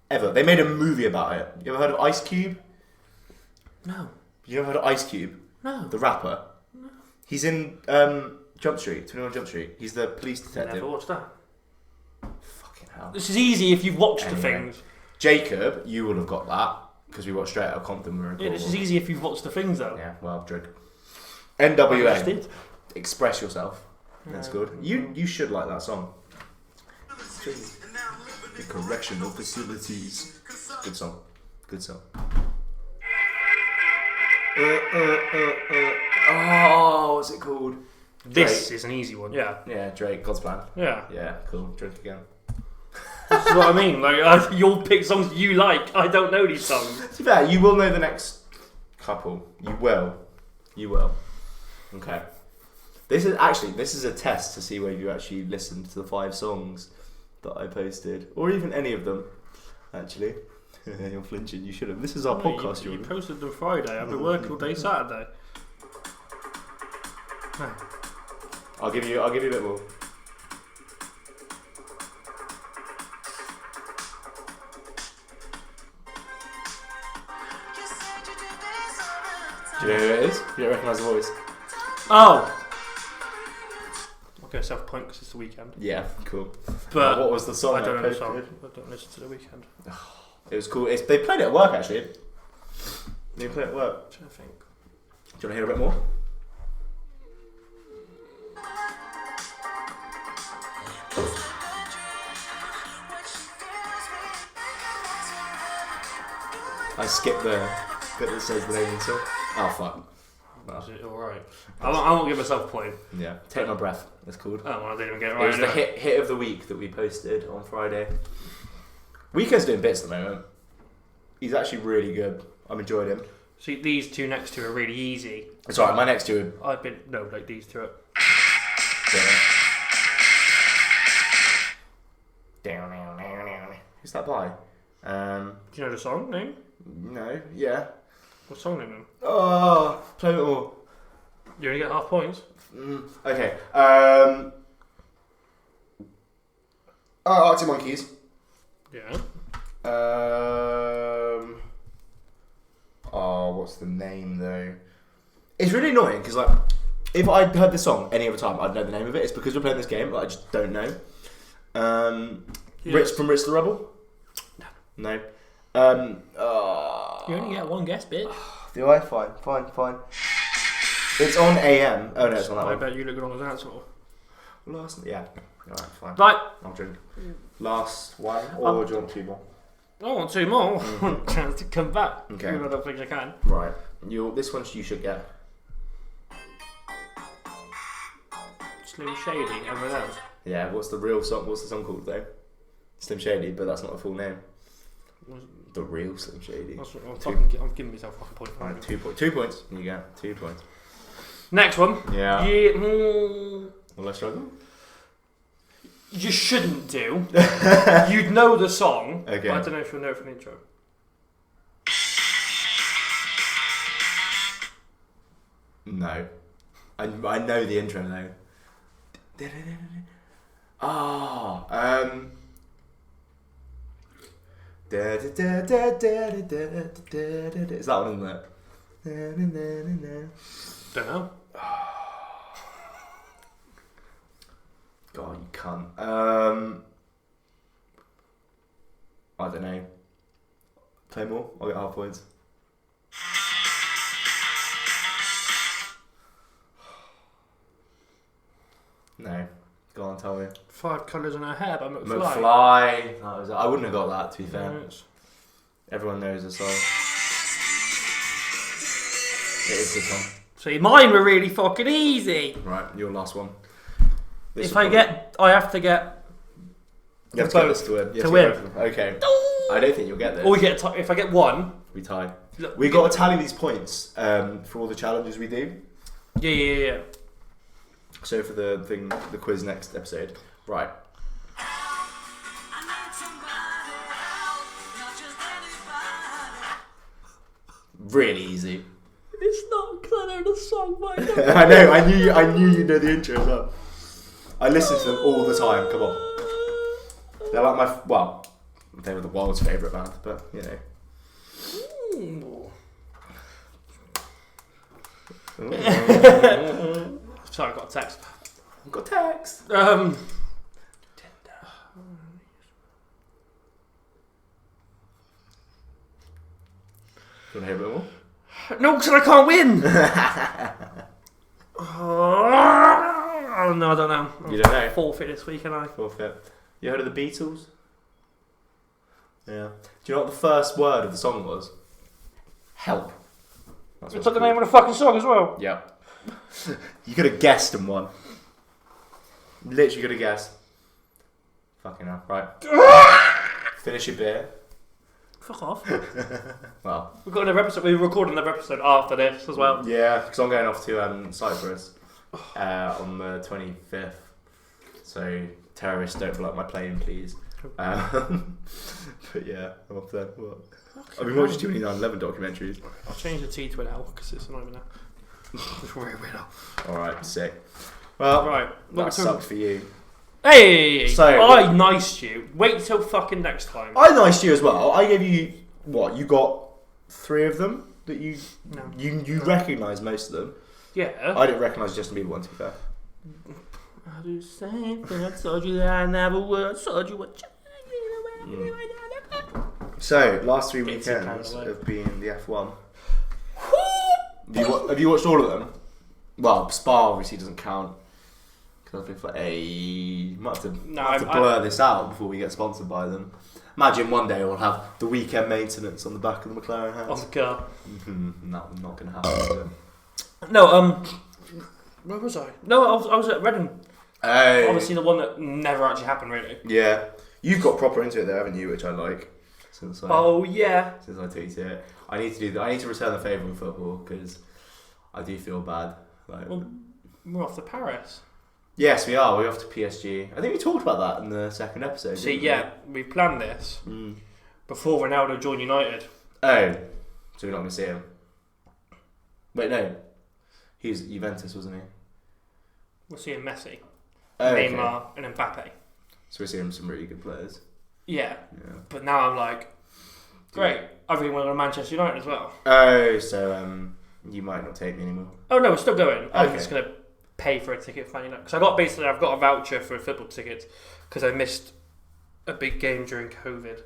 ever. They made a movie about it. You ever heard of Ice Cube? No. You ever heard of Ice Cube? No. The rapper? No. He's in Jump Street, 21 Jump Street. He's the police detective. Never watched that. Fucking hell. This is easy if you've watched the Anyway. things. Jacob, you will have got that because we watched Straight Outta Compton. We were in Yeah, this is Cornwall. easy if you've watched the things though. Yeah, well, drink. I just NWA. did. Express yourself. That's Yeah. good. You should like that song. The correctional facilities. Good song. Good song. Oh, what's it called? This Drake. is an easy one. Yeah. Yeah, Drake. God's plan. Yeah. Yeah, cool. Drink again. This is what I mean. Like, you'll pick songs you like. I don't know these songs. To be fair, you will know the next couple. You will. You will. Okay. This is a test to see whether you actually listened to the 5 songs that I posted, or even any of them. Actually, you're flinching. You should have. This is our podcast. You Jordan. posted them Friday. I've been working all day Saturday. No. I'll give you a bit more. Do you know who it is? You don't recognise the voice? Oh. I'll go self-point because it's the weekend. Yeah, cool. But what was the song? I don't know the posted? song. I don't listen to the weekend. It was cool. They played it at work actually. They played it at work. I'm trying to think. Do you want to hear a bit more? I skipped the bit that says the name of the song. Oh fuck. Well, Is it alright? I won't give myself a point. yeah. Take My Breath. It's called. Oh, well, I didn't even get it It right. was the anyway. hit of the week that we posted on Friday. Weekend's doing bits at the moment. He's actually really good. I'm enjoying him. See, these two next to are really easy. It's alright. My next two are like these two are. Who's that by? Do you know the song name? No, yeah. What song name? Oh, play a bit more. You only get half points. Okay. Arctic Monkeys. Yeah. What's the name though? It's really annoying because like, if I'd heard this song any other time, I'd know the name of it. It's because we're playing this game, but I just don't know. Rich from Rich the Rebel. No. You only get one guess, bitch. Do I? Fine. It's on AM. Oh no, it's on that I one. bet you look good on the dance floor. Yeah. Alright, fine. Right. I'll drink. Last one, or do you want 2 more? I want 2 more. Chance to come back. Okay. Even though I don't think I can. Right. This one you should get. Slim Shady, everyone else. Yeah, what's the real song? What's the song called though? Slim Shady, but that's not a full name. The real Slim Shady. I'm giving myself a point. Right, 2 points. 2 points. You get 2 points. Next one. Yeah. Will I struggle? You shouldn't do. You'd know the song. Okay. But I don't know if you'll know it from the intro. No. I know the intro though. Is that one, isn't it? Don't know. God, you can't. I don't know. Play more? I'll get half points. No. Go on, tell me. 5 Colours in Her Hair by McFly. McFly. I wouldn't have got that, to be fair. Yes. Everyone knows the song. It is the song. See, mine were really fucking easy. Right, your last one. I have to get. You have to get this to win. To win. Okay. I don't think you'll get this. Or if I get one. We tie. Look, We got to tally these points for all the challenges we do. Yeah. So for the quiz next episode. Right. Really easy. It's not because I know the song, but I know. I knew you know the intro as well. I listen to them all the time. Come on. They're like they were the world's favourite band, but you know. Sorry, I got a text. I've got text. Tinder. Do you want to hear a bit more? No, because I can't win. Oh no, I don't know. You don't know? Forfeit this week, and I. Forfeit. You heard of the Beatles? Yeah. Do you know what the first word of the song was? Help. That's It's like the name of the fucking song as well. Yep. You could have guessed and won. Literally could have guessed. Fucking hell. Right. Finish your beer. Fuck off. Well. We've got another episode. We're recording another episode after this as well. Yeah, because I'm going off to Cyprus on the 25th. So terrorists don't blow up my plane, please. But yeah, I'm off there. What? I've been watching too many 9/11 documentaries. I'll change the T to an L because it's annoying now. Just worry about it. Alright, sick. Well, right, that sucked for you. Hey! So, I niced you. Wait till fucking next time. I niced you as well. I gave you, what, you got 3 of them that you recognise most of them. Yeah. I didn't recognise Justin Bieber one, to be fair. I do the same thing. I told you that I never would. I told you what. So, last 3 Gets you carried weekends away. have been the F1. Have you watched all of them? Well, Spa obviously doesn't count. Because I think might have to blur this out before we get sponsored by them. Imagine one day we'll have the weekend maintenance on the back of the McLaren On hats. the car. Not going to happen, is it? No, where was I? No, I was at Reading. Hey. Obviously the one that never actually happened, really. Yeah. You've got proper into it there, haven't you? Which I like. Since I took you to it. I need to do that. I need to return the favour in football because I do feel bad. Like, Well, we're off to Paris. yes, we are. We're off to PSG. I think we talked about that in the second episode. See, didn't yeah, we planned this we? before Ronaldo joined United. Oh, so we're not going to see him. Wait, no. He was at Juventus, wasn't he? We're seeing Messi, Oh, okay. Neymar, and Mbappe. So we're seeing some really good players. Yeah, Yeah. but now I'm like, great. I really want to go to Manchester United as well. Oh, so you might not take me anymore. Oh no, we're still going. I'm Okay. just gonna pay for a ticket for Man United because I've got a voucher for a football ticket because I missed a big game during COVID,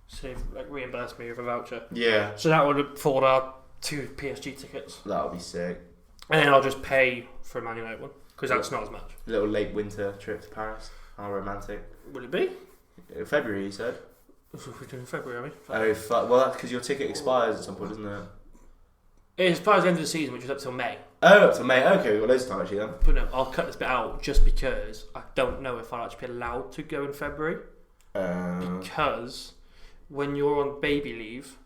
so they've like reimbursed me with a voucher. Yeah. So that would afford our 2 PSG tickets, That'll be sick. and then I'll just pay for a Man United one because that's not as much. A little late winter trip to Paris. How romantic. Would it be? February, you said? We're doing February, are we? Oh, fuck. Well, that's because your ticket expires at some point, doesn't it? It expires at the end of the season, which is up till May. Oh, up to May. Okay, we've got loads of time actually then. But no, I'll cut this bit out just because I don't know if I'll actually be allowed to go in February. Because when you're on baby leave,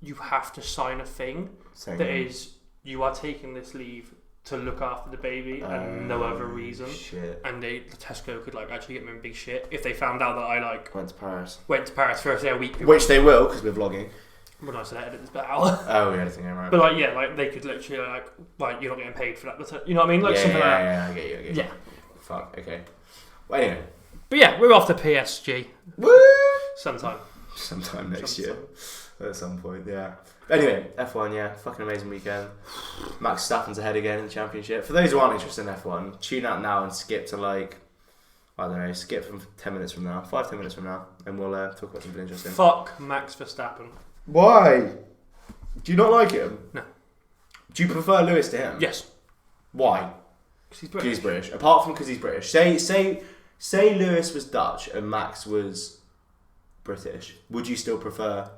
you have to sign a thing that is you are taking this leave to look after the baby and no other reason. Shit. And the Tesco could like actually get me in big shit if they found out that I like Went to Paris. went to Paris for say a week. Which they will because we're vlogging. Well, I said edit this bit out. Oh, yeah, everything right. But like yeah, like they could literally like you're not getting paid for that. You know what I mean? Like something like that. Yeah, I get you. Yeah. Fuck. Okay. Well, anyway. But yeah, we're off to PSG Woo! sometime. Sometime next year. At some point, yeah. Anyway, F1, yeah, fucking amazing weekend. Max Verstappen's ahead again in the championship. For those who aren't interested in F1, tune out now and skip to skip from 10 minutes from now, 5-10 minutes from now, and we'll talk about something interesting. Fuck Max Verstappen. Why? Do you not like him? No. Do you prefer Lewis to him? Yes. Why? Because he's Because British. he's British. Apart from because he's British. Say Lewis was Dutch and Max was British. Would you still prefer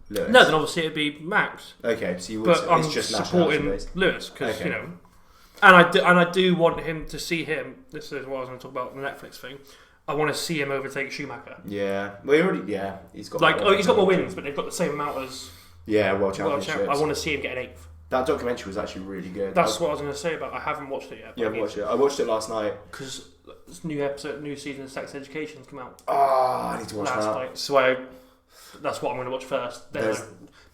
Lewis? No, then obviously it'd be Max. Okay, so you would. But I'm it's just supporting nationality-based. Lewis because Okay. you know, and I do want him to see him. This is what I was going to talk about the Netflix thing. I want to see him overtake Schumacher. Yeah. Well, he already. Yeah, he's got. He's got more wins, but they've got the same amount as Yeah, World World Championships. Champ. I want to see him get an 8th. That documentary was actually really good. That's what I was going to say about. I haven't watched it yet. Yeah, I've watched it. I watched it last night. Because this new season of Sex Education's come out Oh, I need to watch last that. night. So that's what I'm going to watch first. Then There's-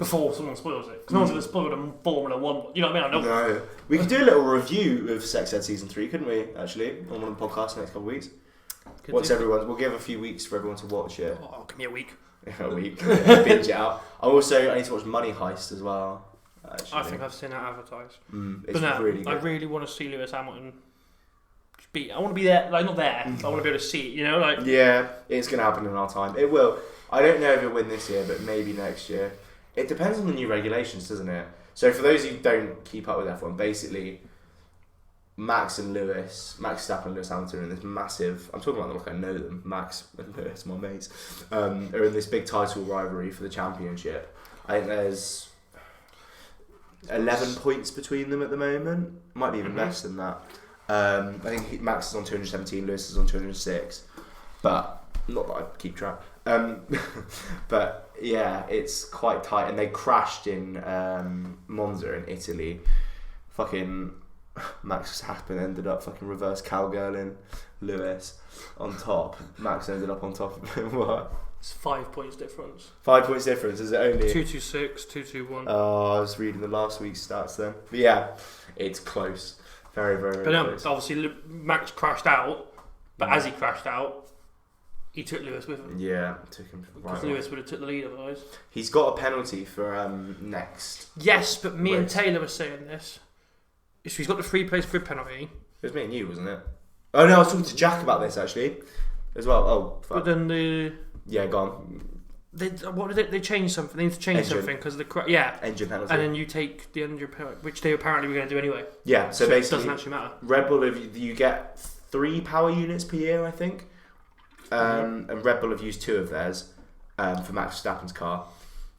before someone spoils it. Because no one's going to spoil a Formula 1. You know what I mean? I know. No. We could do a little review of Sex Ed Season 3, couldn't we, actually, on one of the podcasts in the next couple of weeks? We'll give a few weeks for everyone to watch it. Oh, give me a week. A week. Binge it out. I need to watch Money Heist as well. Actually. I think I've seen that advertised. It's really good. I really want to see Lewis Hamilton I want to be there, like not there, but I want to be able to see it, you know? Like yeah, it's going to happen in our time. It will. I don't know if it'll win this year, but maybe next year. It depends on the new regulations, doesn't it? So for those who don't keep up with F1, basically Max Verstappen and Lewis Hamilton are in this massive, I'm talking about them like I know them, Max and Lewis, my mates, are in this big title rivalry for the championship. I think there's 11 points between them at the moment. Might be even less than that. I think Max is on 217, Lewis is on 206, but not that I keep track. But yeah, it's quite tight, and they crashed in Monza in Italy. Fucking Max Verstappen ended up fucking reverse cowgirling Lewis on top. Max ended up on top of him. What? It's 5 points difference. 5 points difference, is it only? 226, 221. Oh, I was reading the last week's stats then. But yeah, it's close. Very, very, very close. Obviously Max crashed out, but as he crashed out, he took Lewis with him. Yeah, took him right. Because Lewis would have took the lead otherwise. He's got a penalty for next. Yes, but me and Taylor were saying this. So he's got the 3 place grid penalty. It was me and you, wasn't it? Oh no, I was talking to Jack about this actually, as well. Oh, fuck. But then yeah, gone. They changed something. They need to change engine. Something because Engine penalty. And then you take the engine penalty, which they apparently were going to do anyway. Yeah, so basically it doesn't actually matter. Red Bull you get 3 power units per year, I think, and Red Bull have used 2 of theirs for Max Verstappen's car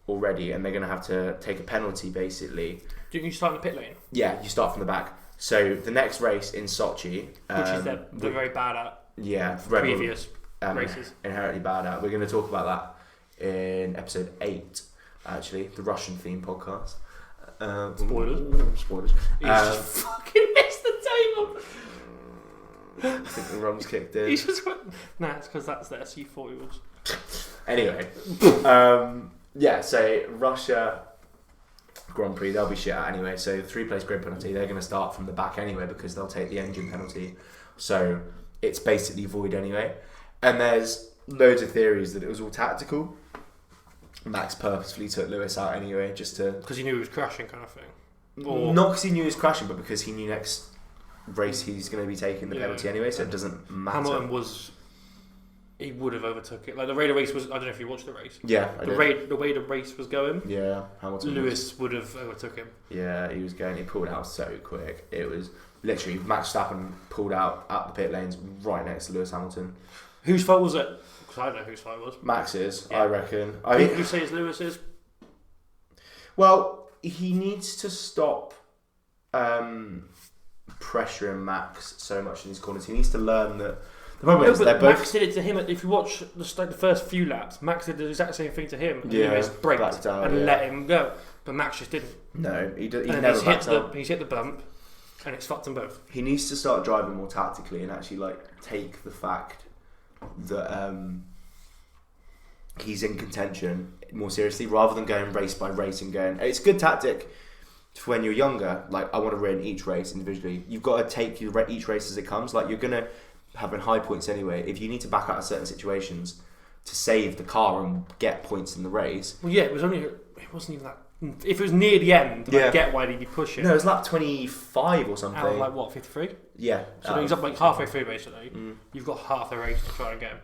already, and they're going to have to take a penalty basically. Didn't you start in the pit lane? Yeah, you start from the back. So the next race in Sochi, which is they're very bad at. Yeah, previous races. Inherently bad at. We're going to talk about that in episode 8, actually, the Russian theme podcast. Spoilers. He's just fucking missed the table. I think the rum's kicked in. He's just went. Nah, it's because that's the SU40 rules. Anyway, yeah. So Russia Grand Prix, they'll be shit at anyway. So 3 place grid penalty, they're going to start from the back anyway because they'll take the engine penalty. So it's basically void anyway. And there's loads of theories that it was all tactical. Max purposefully took Lewis out anyway, just to... Because he knew he was crashing kind of thing? Or... Not because he knew he was crashing, but because he knew next race he's going to be taking the penalty anyway, so it doesn't matter. Hamilton was... He would have overtook it. Like the way the race was... I don't know if you watched the race. Yeah, I did. The way the race was going... Yeah, Hamilton Lewis would have overtook him. Yeah, he pulled out so quick. It was literally... Max Verstappen pulled out at the pit lanes right next to Lewis Hamilton. Whose fault was it? Because I don't know whose fault it was. Max's, yeah. I reckon. People who say it's Lewis's? Well, he needs to stop pressuring Max so much in these corners. He needs to learn that. The problem is they're both. Max did it to him. If you watch the first few laps, Max did the exact same thing to him. And Lewis braked and let him go, but Max just didn't. No, he never backs up. He's hit the bump, and it's fucked them both. He needs to start driving more tactically and actually take the fact that he's in contention more seriously, rather than going race by race and going. It's a good tactic for when you're younger. Like, I want to win each race individually. You've got to take each race as it comes. Like, you're gonna having high points anyway. If you need to back out of certain situations to save the car and get points in the race. Well, yeah, it wasn't even that. If it was near the end, I get why they'd be pushing. No, it was like 25 or something. Out of 53? Yeah. So he's up halfway through basically. You've got half the race to try and get him.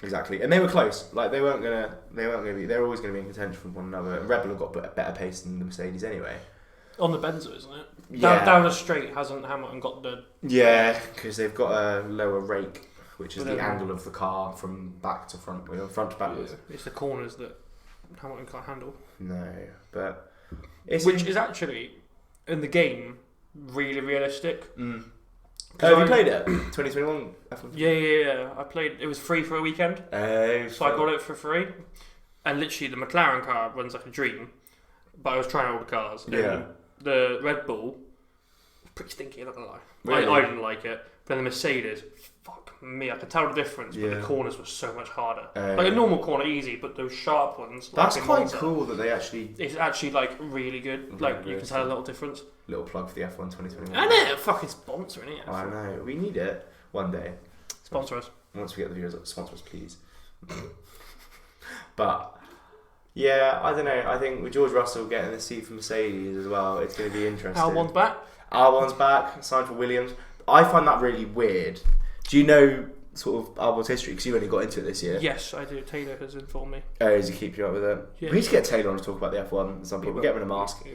Exactly, and they were close. Like they were always gonna be in contention with one another. And Red Bull have got a better pace than the Mercedes anyway. On the Benzo, isn't it? Yeah. Down the straight hasn't Hamilton got the... Yeah, because they've got a lower rake, which is the angle of the car from back to front, front to backwards. Yeah. It's the corners that Hamilton can't handle. No, but... Which is actually, in the game, really realistic. Have you played it? 2021 F1? Yeah. I played... It was free for a weekend. So I got it for free. And literally, the McLaren car runs like a dream. But I was trying all the cars. Yeah. The Red Bull pretty stinky, I'm not gonna lie. Really? I didn't like it. But then the Mercedes, fuck me, I could tell the difference, but the corners were so much harder. Like a normal corner, easy, but those sharp ones. That's like quite cool that they actually. It's actually like really good. Like you can tell a little difference. Little plug for the F1 2021. I know, fucking sponsoring it. I know, we need it one day. Sponsor us. Once we get the viewers, sponsor us, please. But yeah, I don't know. I think with George Russell getting the seat for Mercedes as well, it's going to be interesting. Albon's back. Albon's back, signed for Williams. I find that really weird. Do you know sort of Albon's history? Because you only got into it this year. Yes, I do. Taylor has informed me. Oh, does he keep you up with it? Yeah. We need to get Taylor on to talk about the F1 at some point. We'll get him in a mask.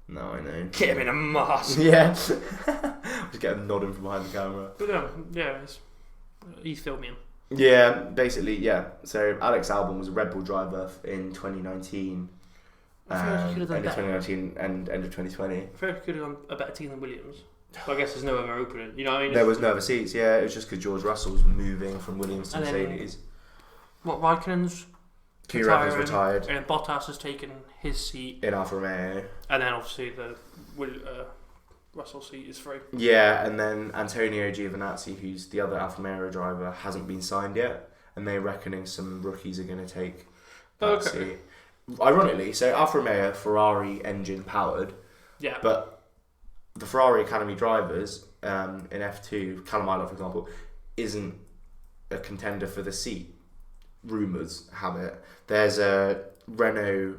No, I know. Get him in a mask. Yeah. Just get him nodding from behind the camera. But no, yeah, he's filming. Yeah, basically, yeah. So Alex Albon was a Red Bull driver in 2019. I feel like he could have done end of better. 2019 and end of 2020. I feel like he could have done a better team than Williams. But I guess there's no other opening. You know what I mean? There was no other seats, yeah. It was just because George Russell was moving from Williams to And then- Mercedes. What, Raikkonen's Q-Raven's retired and Bottas has taken his seat, in Alfa Romeo. and then obviously the Russell seat is free. Yeah, and then Antonio Giovinazzi, who's the other Alfa Romeo driver, hasn't been signed yet, and they're reckoning some rookies are going to take that seat. Ironically, so Alfa Romeo, Ferrari engine powered, Yeah. but the Ferrari Academy drivers in F2, Callum Ilott, for example, isn't a contender for the seat. Rumours have it. There's a Renault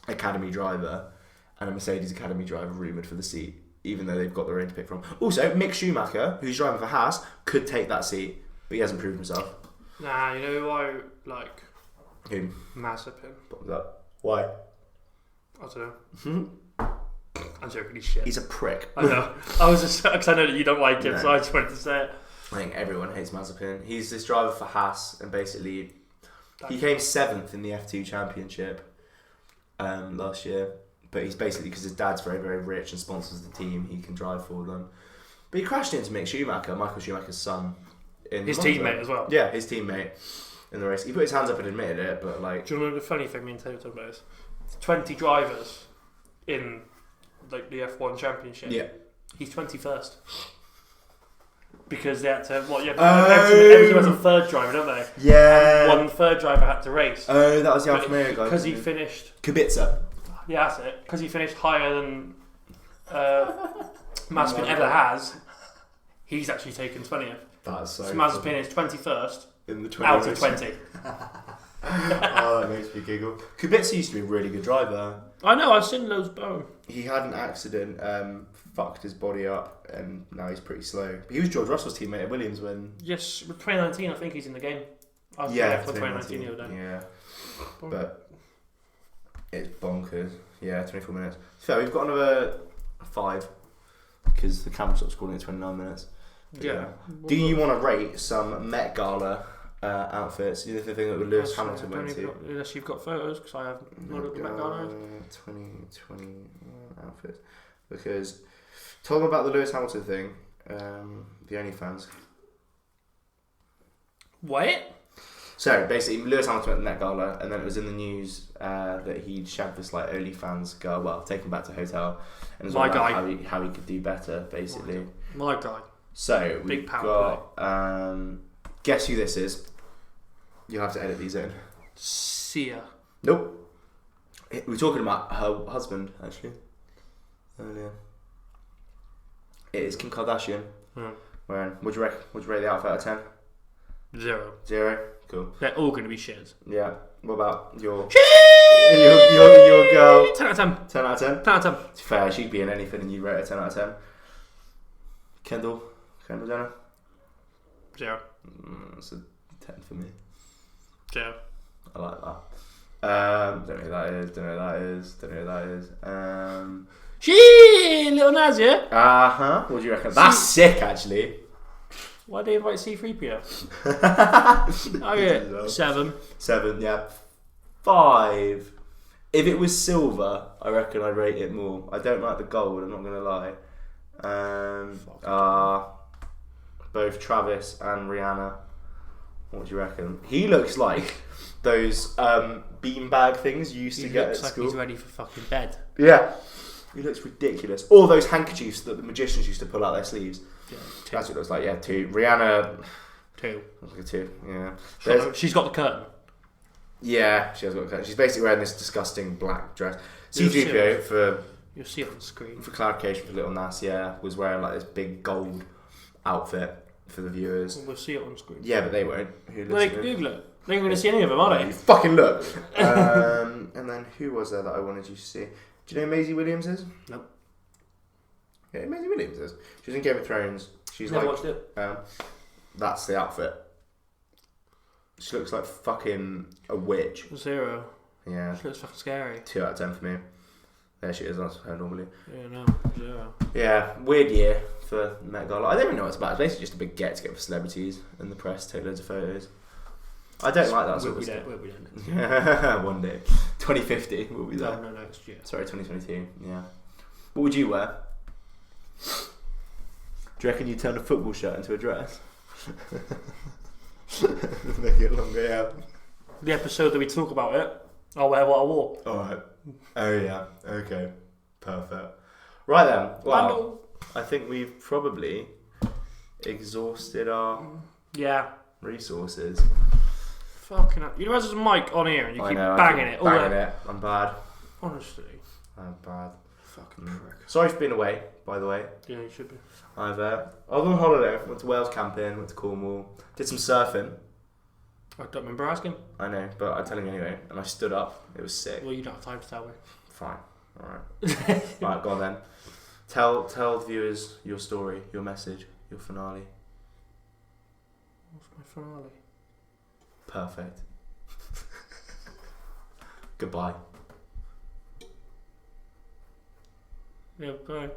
Academy driver and a Mercedes Academy driver rumoured for the seat, even though they've got their own to pick from. Also, Mick Schumacher, who's driving for Haas, could take that seat, but he hasn't proven himself. Nah, you know who I like? Who? Mazepin. Bottoms up. Why? I don't know. I'm joking, he's shit. He's a prick. I know. I was just because I know that you don't like him, No. so I just wanted to say it. I think everyone hates Mazepin. He's this driver for Haas, and basically he came 7th in the F2 Championship last year. But he's basically, because his dad's very, very rich and sponsors the team, he can drive for them. But he crashed into Mick Schumacher, Michael Schumacher's son. His teammate as well. Yeah, his teammate in the race. He put his hands up and admitted it, but like... Do you remember the funny thing me and Taylor talked about is 20 drivers in like the F1 Championship. Yeah. He's 21st. Because they had to, every team has a third driver, don't they? Yeah. One third driver had to race. Oh, that was the Alfa Romeo guy. Because he finished... Kubica. Yeah, that's it. Because he finished higher than Mazepin ever has. He's actually taken 20th. That's so Mazepin is 21st in the 20 out of 20. Oh, that makes me giggle. Kubica used to be a really good driver. I know, I've seen loads of He had an accident, fucked his body up, and now he's pretty slow. But he was George Russell's teammate at Williams when... Yes, with 2019, I think he's in the game. I was Yeah, for 2019 the other day. Yeah. But it's bonkers. Yeah, 24 minutes. So we've got another 5, because the camera stopped recording at 29 minutes. But Yeah. Do you want to rate some Met Gala outfits? You know the thing that Lewis Hamilton went to? Unless you've got photos, because I have not looked at Met Gala. 2020 outfits. Because tell them about the Lewis Hamilton thing. The OnlyFans. What? So basically, Lewis Hamilton went to Met Gala, and then it was in the news that he'd shagged this like OnlyFans girl. Well, taken back to hotel, and it was all about how he could do better, basically. My guy. So Big we've power got. Guess who this is? You'll have to edit these in. Sia. Nope. We're talking about her husband actually. Earlier. It is Kim Kardashian. Wearing. Would you rate the outfit out of 10? 0. 0. Cool. They're all going to be shit. Yeah. What about your girl? 10 out of 10. 10 out of 10? 10 out of 10. It's fair, she'd be in anything and you rate her 10 out of 10. Kendall Jenner? 0. It's a 10 for me. 0. I like that. Don't know who that is. She Little Nas, yeah? What do you reckon? That's sick, actually. Why do you invite C3PO? Oh yeah, 7. 7, yeah. 5. If it was silver, I reckon I'd rate it more. I don't like the gold, I'm not going to lie. Both Travis and Rihanna. What do you reckon? He looks like those beanbag things you used to get at looks like school. he's ready for fucking bed. Yeah. He looks ridiculous. All those handkerchiefs that the magicians used to pull out their sleeves. Yeah, That's what it looks like. Yeah, 2. Rihanna. 2. Looks like a 2. Yeah. She's got the curtain. Yeah, she has got a curtain. She's basically wearing this disgusting black dress. C3PO for. You'll see it on the screen. For clarification for Little Nas, was wearing like this big gold outfit for the viewers. We'll see it on screen. Yeah, but they won't. Who Well, they can Google it. They ain't going to see any of them, are they? You fucking look. And then who was there that I wanted you to see? Do you know who Maisie Williams is? Nope. Yeah, Maisie Williams is. She was in Game of Thrones. She's Never like, watched it. That's the outfit. She looks like fucking a witch. 0. Yeah. She looks fucking scary. 2 out of 10 for me. There she is. That's her normally. Yeah, no. 0. Yeah, weird year for Met Gala. I don't even know what it's about. It's basically just a big get together for celebrities and the press take loads of photos. I don't like that sort of stuff. We'll be doing it. One day. 2050 will be there. No, next year. Sorry, 2022. Yeah. What would you wear? Do you reckon you'd turn a football shirt into a dress? Make it longer, yeah. The episode that we talk about it, I'll wear what I wore. Alright. Oh, yeah. Okay. Perfect. Right then. Well, I think we've probably exhausted our resources. Fucking hell. You know, there's a mic on here and you keep banging it. Banging it. I'm bad. Honestly. I'm bad. Fucking prick. Sorry for being away, by the way. Yeah, you should be. I was on holiday. Went to Wales camping. Went to Cornwall. Did some surfing. I don't remember asking. I know, but I'm telling you anyway. And I stood up. It was sick. Well, you don't have time to tell me. Fine. Alright. Right, go on then. Tell the viewers your story, your message, your finale. What's my finale? Perfect. Goodbye. Yeah, bye.